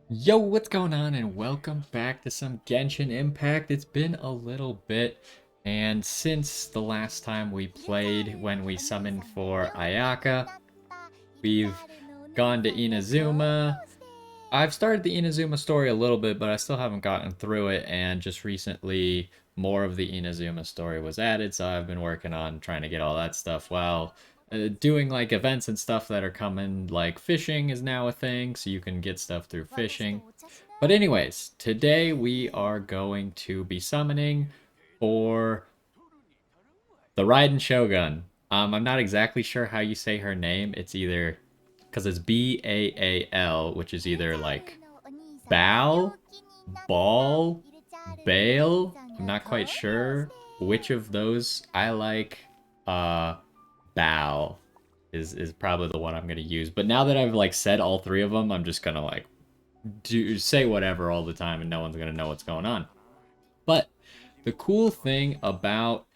Yo, what's going on? And welcome back to some Genshin Impact. It's been a little bit, and since the last time we played when we summoned for Ayaka, we've gone to Inazuma. I've started the Inazuma story a little bit, but I still haven't gotten through it, and just recently more of the Inazuma story was added, so I've been working on trying to get all that stuff while doing like events and stuff that are coming, like fishing is now a thing, so you can get stuff through fishing. But anyways, today we are going to be summoning for the Raiden Shogun. I'm not exactly sure how you say her name. It's either because it's Baal, which is either like Bao, Ball, Bale. I'm not quite sure which of those I like. Uh, Bao is probably the one I'm gonna use. But now that I've like said all three of them, I'm just gonna like do say whatever all the time, and no one's gonna know what's going on. But the cool thing about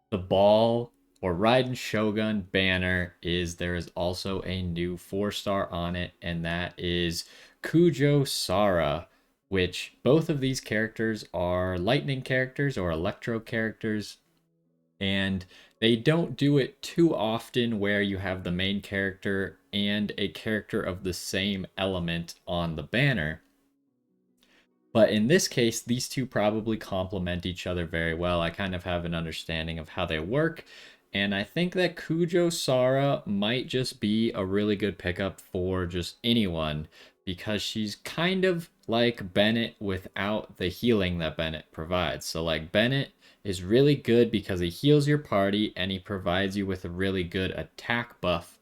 the ball or Raiden Shogun banner is there is also a new 4-star on it, and that is Kujou Sara, which both of these characters are lightning characters or electro characters, and they don't do it too often where you have the main character and a character of the same element on the banner. But in this case, these two probably complement each other very well. I kind of have an understanding of how they work. And I think that Kujou Sara might just be a really good pickup for just anyone because she's kind of like Bennett without the healing that Bennett provides. So, like, Bennett is really good because he heals your party and he provides you with a really good attack buff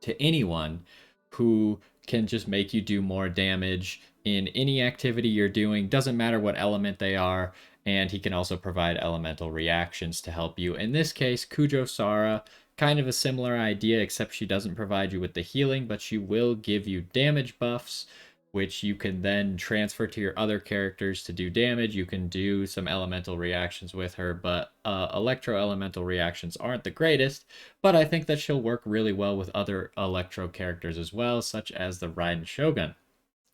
to anyone who can just make you do more damage in any activity you're doing. Doesn't matter what element they are. And he can also provide elemental reactions to help you. In this case, Kujou Sara, kind of a similar idea, except she doesn't provide you with the healing, but she will give you damage buffs, which you can then transfer to your other characters to do damage. You can do some elemental reactions with her, but electro elemental reactions aren't the greatest. But I think that she'll work really well with other electro characters as well, such as the Raiden Shogun.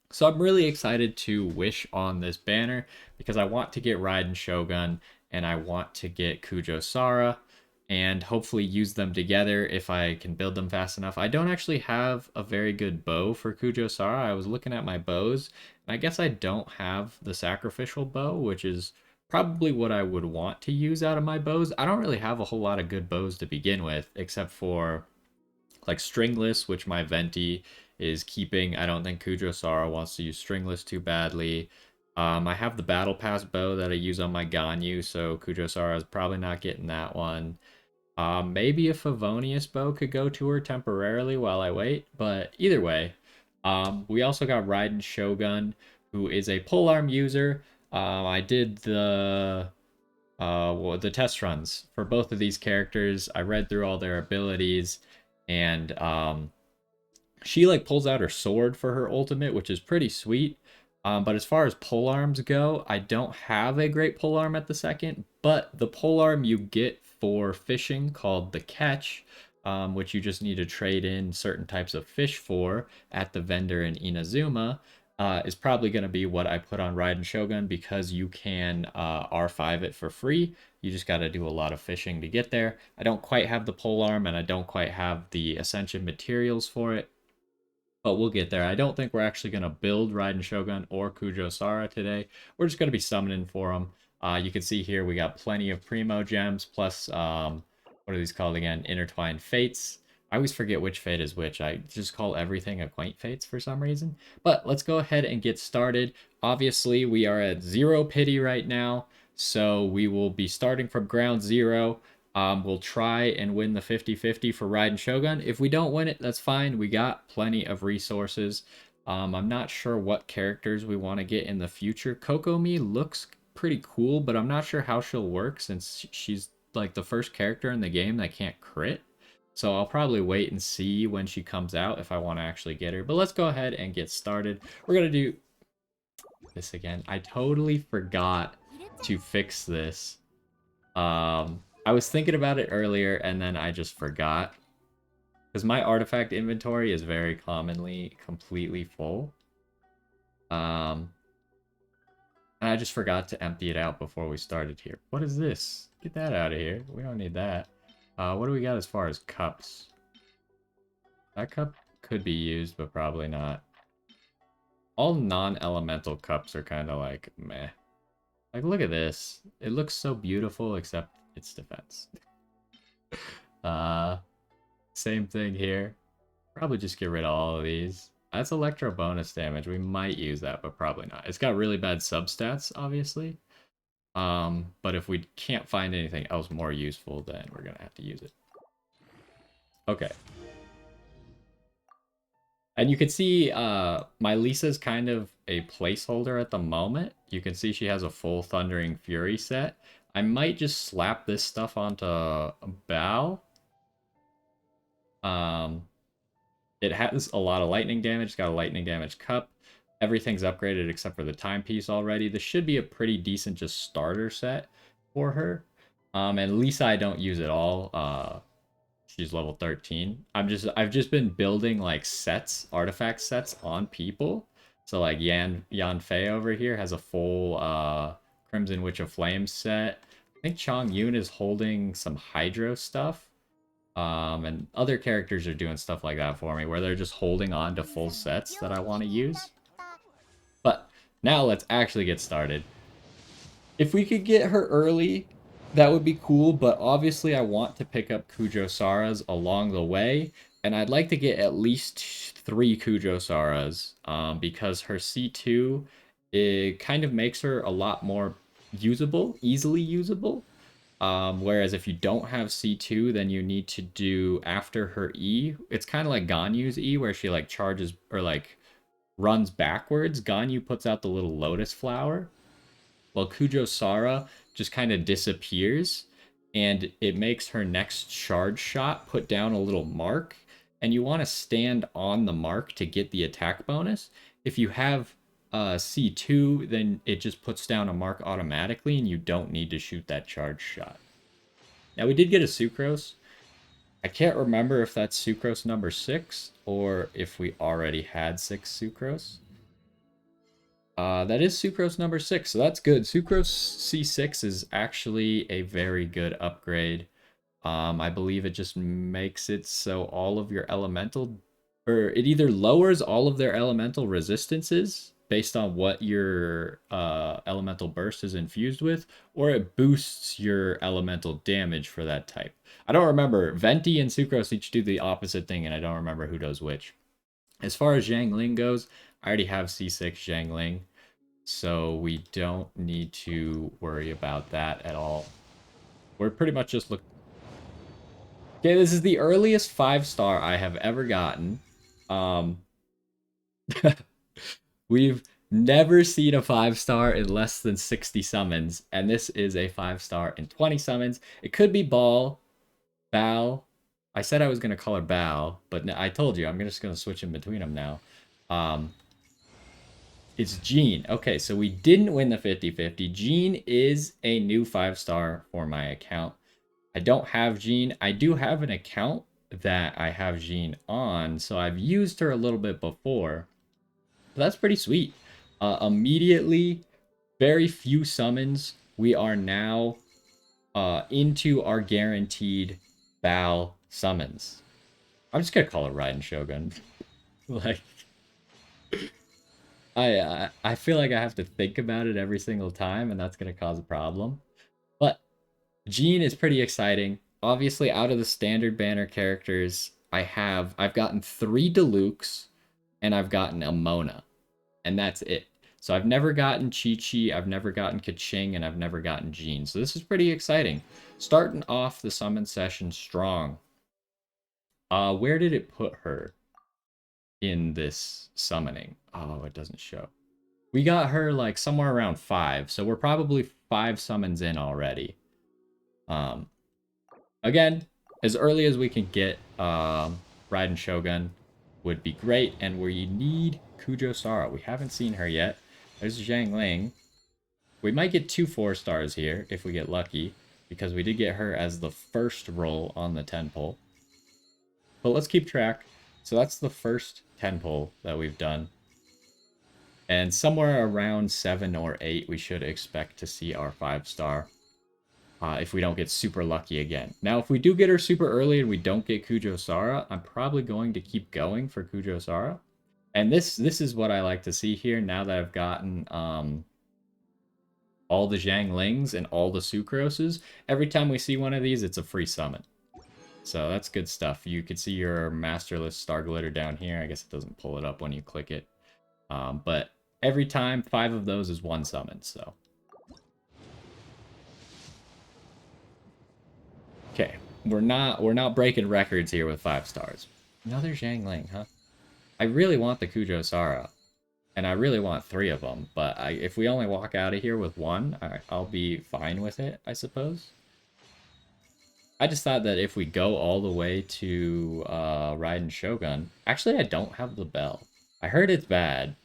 So I'm really excited to wish on this banner because I want to get Raiden Shogun and I want to get Kujou Sara and hopefully use them together if I can build them fast enough. I don't actually have a very good bow for Kujou Sara. I was looking at my bows, and I guess I don't have the sacrificial bow, which is probably what I would want to use out of my bows. I don't really have a whole lot of good bows to begin with, except for like stringless, which my Venti is keeping. I don't think Kujou Sara wants to use stringless too badly. I have the battle pass bow that I use on my Ganyu, so Kujou Sara is probably not getting that one. Maybe a Favonius bow could go to her temporarily while I wait, but either way, we also got Raiden Shogun, who is a polearm user. I did the test runs for both of these characters. I read through all their abilities, and she like pulls out her sword for her ultimate, which is pretty sweet. But as far as pole arms go, I don't have a great pole arm at the second, but the pole arm you get for fishing called the catch, which you just need to trade in certain types of fish for at the vendor in Inazuma, is probably going to be what I put on Raiden Shogun because you can R5 it for free. You just got to do a lot of fishing to get there. I don't quite have the pole arm and I don't quite have the Ascension materials for it, but we'll get there. I don't think we're actually going to build Raiden Shogun or Kujou Sara today. We're just going to be summoning for them. You can see here we got plenty of Primo gems, plus, what are these called again? Intertwined Fates. I always forget which fate is which. I just call everything Acquaint Fates for some reason. But let's go ahead and get started. Obviously, we are at 0 pity right now, so we will be starting from ground zero. We'll try and win the 50-50 for Raiden Shogun. If we don't win it, that's fine. We got plenty of resources. I'm not sure what characters we want to get in the future. Kokomi looks pretty cool, but I'm not sure how she'll work since she's like the first character in the game that can't crit. So I'll probably wait and see when she comes out if I want to actually get her. But let's go ahead and get started. We're going to do this again. I totally forgot to fix this. I was thinking about it earlier and then I just forgot. Because my artifact inventory is very commonly completely full. And I just forgot to empty it out before we started here. What is this? Get that out of here. We don't need that. What do we got as far as cups? That cup could be used, but probably not. All non-elemental cups are kind of like, meh. Like, look at this. It looks so beautiful, except it's defense. Uh, Same thing here. Probably just get rid of all of these. That's electro bonus damage. We might use that, but probably not. It's got really bad substats, obviously. But if we can't find anything else more useful, then we're gonna have to use it. Okay. And you can see my Lisa's kind of a placeholder at the moment. You can see she has a full Thundering Fury set. I might just slap this stuff onto Bao. It has a lot of lightning damage. It's got a lightning damage cup. Everything's upgraded except for the timepiece already. This should be a pretty decent just starter set for her. And Lisa I don't use at all. She's level 13. I've just been building like sets, artifact sets on people. So like Yan Fei over here has a full Crimson Witch of Flames set. I think Chong Yun is holding some Hydro stuff. And other characters are doing stuff like that for me, where they're just holding on to full sets that I want to use. But now let's actually get started. If we could get her early, that would be cool, but obviously I want to pick up Kujou Saras along the way, and I'd like to get at least 3 Kujou Saras, because her C2, it kind of makes her a lot more usable, easily usable. Whereas if you don't have C2, then you need to do after her E. It's kind of like Ganyu's E, where she like charges or like runs backwards. Ganyu puts out the little lotus flower, while Kujou Sara just kind of disappears, and it makes her next charge shot put down a little mark, and you want to stand on the mark to get the attack bonus. If you have C2, then it just puts down a mark automatically, and you don't need to shoot that charge shot. Now, we did get a Sucrose. I can't remember if that's Sucrose number 6, or if we already had 6 Sucrose. That is Sucrose number 6, so that's good. Sucrose C6 is actually a very good upgrade. I believe it just makes it so all of your elemental, or it either lowers all of their elemental resistances based on what your elemental burst is infused with, or it boosts your elemental damage for that type. I don't remember. Venti and Sucrose each do the opposite thing, and I don't remember who does which. As far as Zhangling goes, I already have C6 Zhangling, so we don't need to worry about that at all. We're pretty much just looking. Okay, this is the earliest 5-star I have ever gotten. We've never seen a 5-star in less than 60 summons, and this is a 5-star in 20 summons. It could be Bao. I said I was going to call her Bao, but I told you, I'm just going to switch in between them now. It's Jean. Okay, so we didn't win the 50-50. Jean is a new 5-star for my account. I don't have Jean. I do have an account that I have Jean on, so I've used her a little bit before. But that's pretty sweet. Immediately, very few summons. We are now into our guaranteed Bao summons. I'm just gonna call it Raiden Shogun. Like, I feel like I have to think about it every single time, and that's gonna cause a problem. But Jean is pretty exciting. Obviously, out of the standard banner characters, I've gotten 3 Deluxe, and I've gotten a Mona, and that's it. So I've never gotten Chi-Chi, I've never gotten Kaching, and I've never gotten Jean. So this is pretty exciting. Starting off the summon session strong. Where did it put her in this summoning? Oh, it doesn't show. We got her like somewhere around 5, so we're probably 5 summons in already. Again, as early as we can get Raiden Shogun would be great, and we need Kujou Sara. We haven't seen her yet. There's Zhang Ling. We might get 2 4-stars here if we get lucky, because we did get her as the first roll on the 10 pull. But let's keep track. So that's the first 10 pull that we've done. And somewhere around 7 or 8, we should expect to see our 5-star. If we don't get super lucky again. Now, if we do get her super early and we don't get Kujou Sara, I'm probably going to keep going for Kujou Sara. And this is what I like to see here now that I've gotten all the Zhanglings and all the Sucroses. Every time we see one of these, it's a free summon. So that's good stuff. You can see your Masterless Star Glitter down here. I guess it doesn't pull it up when you click it. But every time, 5 of those is 1 summon, so... Okay, we're not breaking records here with 5 stars. Another Zhangling, huh? I really want the Kujou Sara, and I really want 3 of them. But if we only walk out of here with 1, I'll be fine with it, I suppose. I just thought that if we go all the way to Raiden Shogun, actually I don't have the bell. I heard it's bad,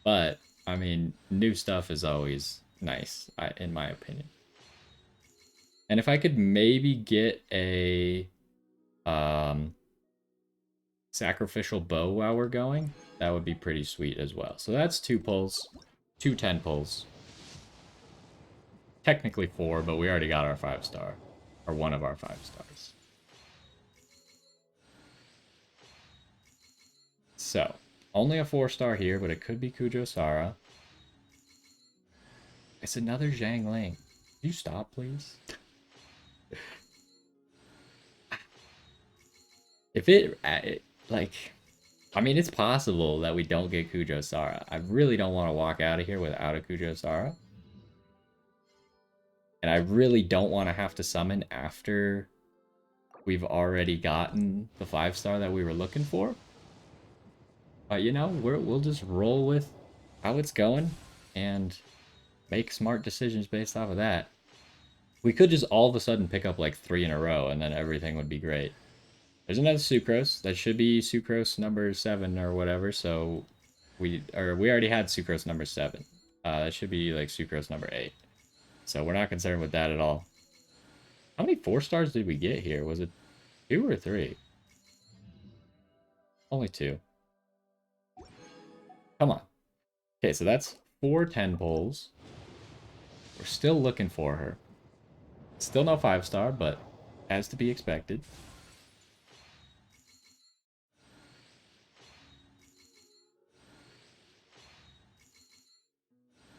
but I mean new stuff is always nice, in my opinion. And if I could maybe get a sacrificial bow while we're going, that would be pretty sweet as well. So that's 2 pulls, 2 10 pulls. Technically 4, but we already got our 5-star, or one of our 5 stars. So, only a 4-star here, but it could be Kujou Sara. It's another Zhangling. Can you stop, please? If like, I mean, it's possible that we don't get Kujou Sara. I really don't want to walk out of here without a Kujou Sara. And I really don't want to have to summon after we've already gotten the 5-star that we were looking for. But, you know, we'll just roll with how it's going and make smart decisions based off of that. We could just all of a sudden pick up like 3 in a row and then everything would be great. There's another Sucrose. That should be Sucrose number 7 or whatever. So we already had Sucrose number 7. That should be like Sucrose number 8. So we're not concerned with that at all. How many 4-stars did we get here? Was it 2 or 3? Only 2. Come on. Okay, so that's 4 10 pulls. We're still looking for her. Still no 5-star, but as to be expected.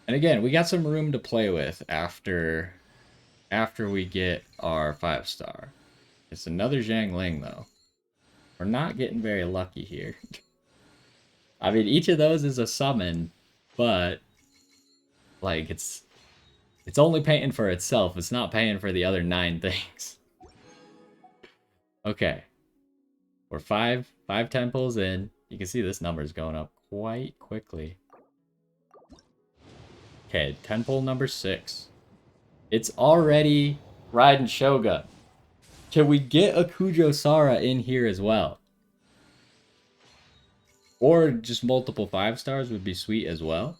And again, we got some room to play with after we get our 5-star. It's another Zhangling, though. We're not getting very lucky here. I mean, each of those is a summon, but like it's only paying for itself. It's not paying for the other 9 things. Okay. We're 5 10 pulls in. You can see this number is going up quite quickly. Okay, 10 pull number 6. It's already Raiden Shogun. Can we get a Kujou Sara in here as well? Or just multiple 5-stars would be sweet as well.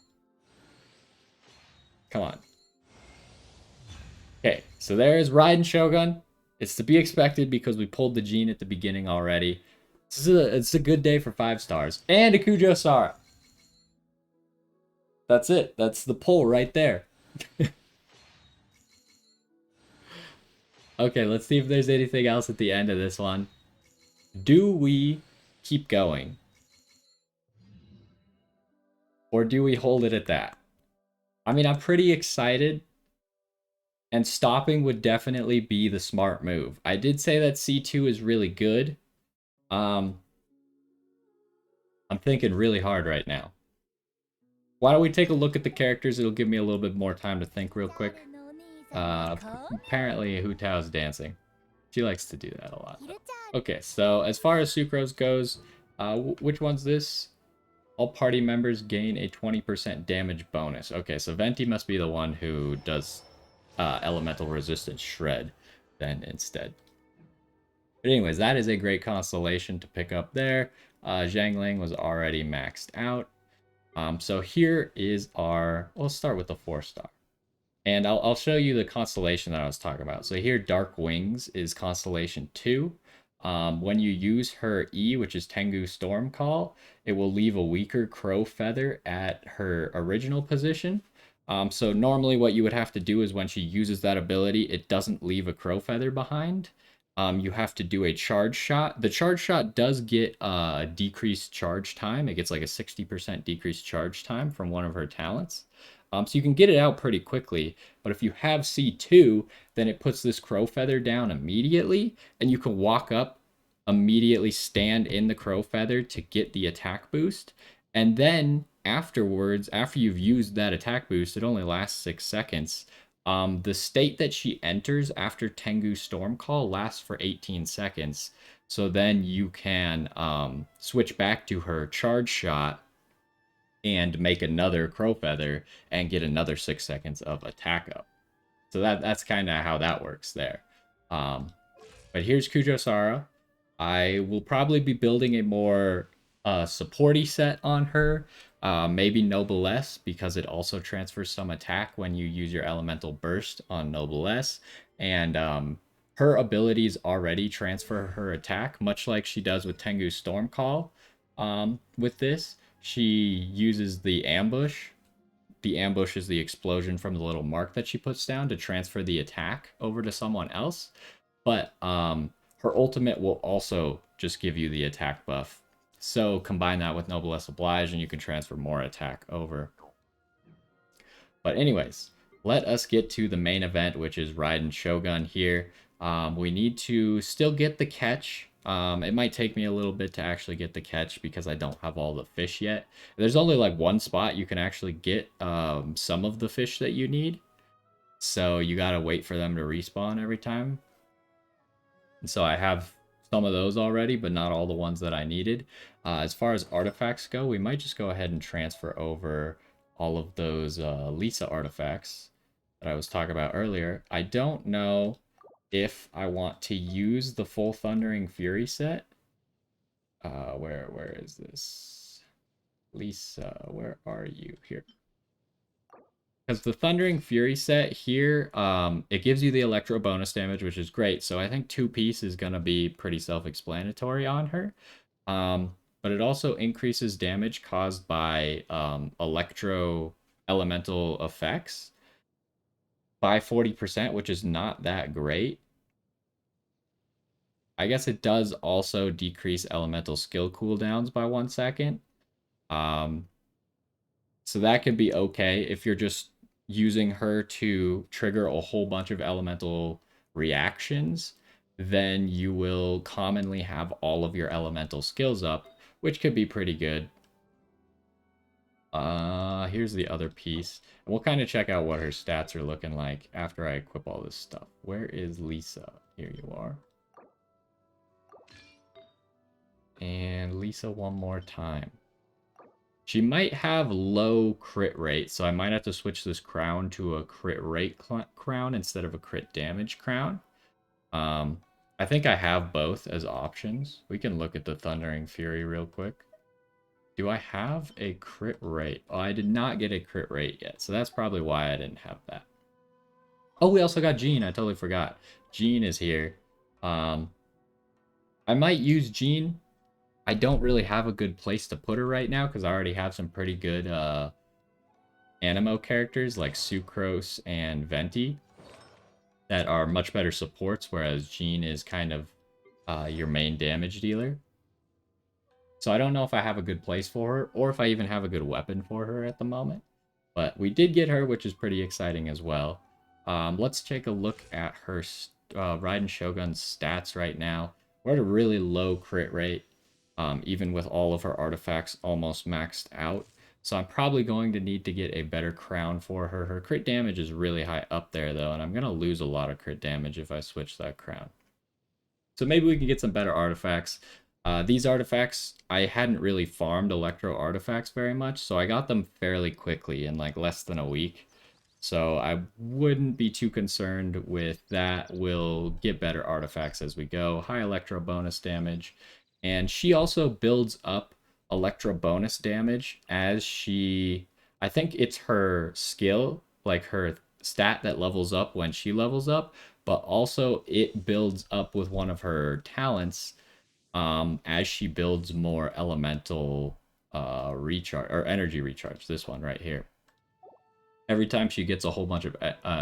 Come on. Okay, so there's Raiden Shogun. It's to be expected because we pulled the gene at the beginning already. It's a good day for 5-stars. And a Kujou Sara. That's it. That's the pull right there. Okay, let's see if there's anything else at the end of this one. Do we keep going? Or do we hold it at that? I mean, I'm pretty excited. And stopping would definitely be the smart move. I did say that C2 is really good. I'm thinking really hard right now. Why don't we take a look at the characters? It'll give me a little bit more time to think real quick. Apparently Hu Tao's dancing. She likes to do that a lot. Okay, so as far as Sucrose goes, which one's this? All party members gain a 20% damage bonus. Okay, so Venti must be the one who does elemental resistance shred then instead. But anyways, that is a great constellation to pick up there. Zhangling was already maxed out. So here is our, let's start with the 4-star. And I'll show you the constellation that I was talking about. So here, Dark Wings is constellation 2. When you use her E, which is Tengu Storm Call, it will leave a weaker crow feather at her original position. So normally what you would have to do is when she uses that ability, it doesn't leave a crow feather behind. You have to do a charge shot. The charge shot does get a decreased charge time. It gets like a 60% decreased charge time from one of her talents. So you can get it out pretty quickly. But if you have C2, then it puts this crow feather down immediately, and you can walk up, immediately stand in the crow feather to get the attack boost. And then afterwards, after you've used that attack boost, it only lasts 6 seconds. The state that she enters after Tengu Storm Call lasts for 18 seconds. So then you can switch back to her charge shot and make another crow feather and get another 6 seconds of attack up. So that's kind of how that works there. But here's Kujou Sara. I will probably be building a more supporty set on her. Maybe Noblesse, because it also transfers some attack when you use your elemental burst on Noblesse. And her abilities already transfer her attack, much like she does with Tengu's Storm Call. With this, she uses the ambush. The ambush is the explosion from the little mark that she puts down to transfer the attack over to someone else. But her ultimate will also just give you the attack buff. So combine that with Noblesse Oblige and you can transfer more attack over. But anyways, let us get to the main event, which is Raiden Shogun here. We need to still get the catch. It might take me a little bit to actually get the catch because I don't have all the fish yet. There's only like one spot you can actually get some of the fish that you need. So you gotta wait for them to respawn every time. And so I have some of those already, but not all the ones that I needed. As far as artifacts go, we might just go ahead and transfer over all of those Lisa artifacts that I was talking about earlier. I don't know if I want to use the full Thundering Fury set. Where is this? Lisa, where are you? Here. Because the Thundering Fury set here, it gives you the Electro bonus damage, which is great. So I think 2-piece is going to be pretty self-explanatory on her. But it also increases damage caused by Electro elemental effects by 40%, which is not that great. I guess it does also decrease elemental skill cooldowns by 1 second. So that could be okay if you're just using her to trigger a whole bunch of elemental reactions, then you will commonly have all of your elemental skills up, which could be pretty good. Here's the other piece. And we'll kind of check out what her stats are looking like after I equip all this stuff. Where is Lisa? Here you are. And Lisa one more time. She might have low crit rate, so I might have to switch this crown to a crit rate crown instead of a crit damage crown. I think I have both as options. We can look at the Thundering Fury real quick. Do I have a crit rate? Oh, I did not get a crit rate yet, so that's probably why I didn't have that. Oh, we also got Jean. I totally forgot. Jean is here. I might use Jean. I don't really have a good place to put her right now because I already have some pretty good Animo characters like Sucrose and Venti that are much better supports, whereas Jean is kind of your main damage dealer. So I don't know if I have a good place for her or if I even have a good weapon for her at the moment. But we did get her, which is pretty exciting as well. Let's take a look at her Raiden Shogun's stats right now. We're at a really low crit rate. Even with all of her artifacts almost maxed out. So I'm probably going to need to get a better crown for her. Her crit damage is really high up there, though, and I'm going to lose a lot of crit damage if I switch that crown. So maybe we can get some better artifacts. These artifacts, I hadn't really farmed Electro artifacts very much, so I got them fairly quickly in like less than a week. So I wouldn't be too concerned with that. We'll get better artifacts as we go. High Electro bonus damage. And she also builds up Electro bonus damage as she... I think it's her skill, like her stat that levels up when she levels up. but also it builds up with one of her talents as she builds more elemental recharge or energy recharge. This one right here. Every time she gets a whole bunch of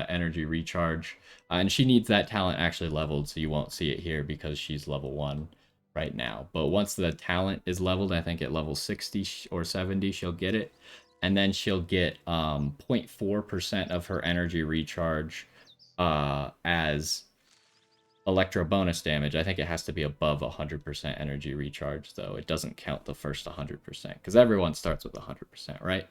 energy recharge, and she needs that talent actually leveled, so you won't see it here because she's level 1 right now. But once the talent is leveled, I think at level 60 or 70, she'll get it. And then she'll get 0.4% of her energy recharge as electro bonus damage. I think it has to be above 100% energy recharge, though. It doesn't count the first 100%, because everyone starts with 100%, right?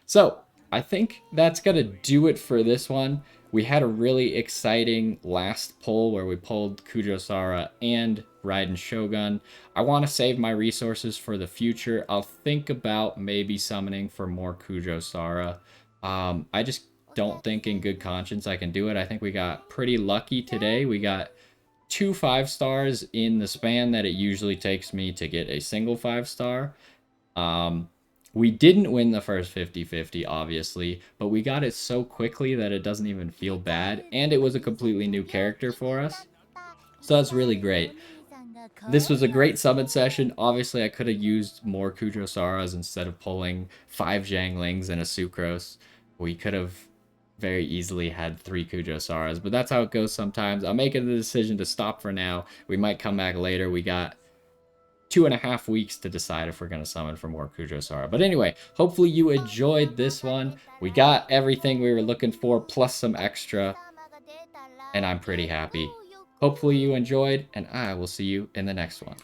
So, I think that's going to do it for this one. We had a really exciting last pull where we pulled Kujou Sara and Raiden Shogun. I want to save my resources for the future. I'll think about maybe summoning for more Kujou Sara. I just don't think in good conscience I can do it. I think we got pretty lucky today. We got 2 5-stars in the span that it usually takes me to get a single 5-star. We didn't win the first 50-50, obviously, but we got it so quickly that it doesn't even feel bad, and it was a completely new character for us. So that's really great. This was a great summon session. Obviously, I could have used more Kujou Saras instead of pulling 5 Zhanglings and a Sucrose. We could have very easily had 3 Kujou Saras, but that's how it goes sometimes. I'm making the decision to stop for now. We might come back later. We got 2.5 weeks to decide if we're going to summon for more Kujou Sara. But anyway, hopefully you enjoyed this one. We got everything we were looking for, plus some extra, and I'm pretty happy. Hopefully you enjoyed, and I will see you in the next one.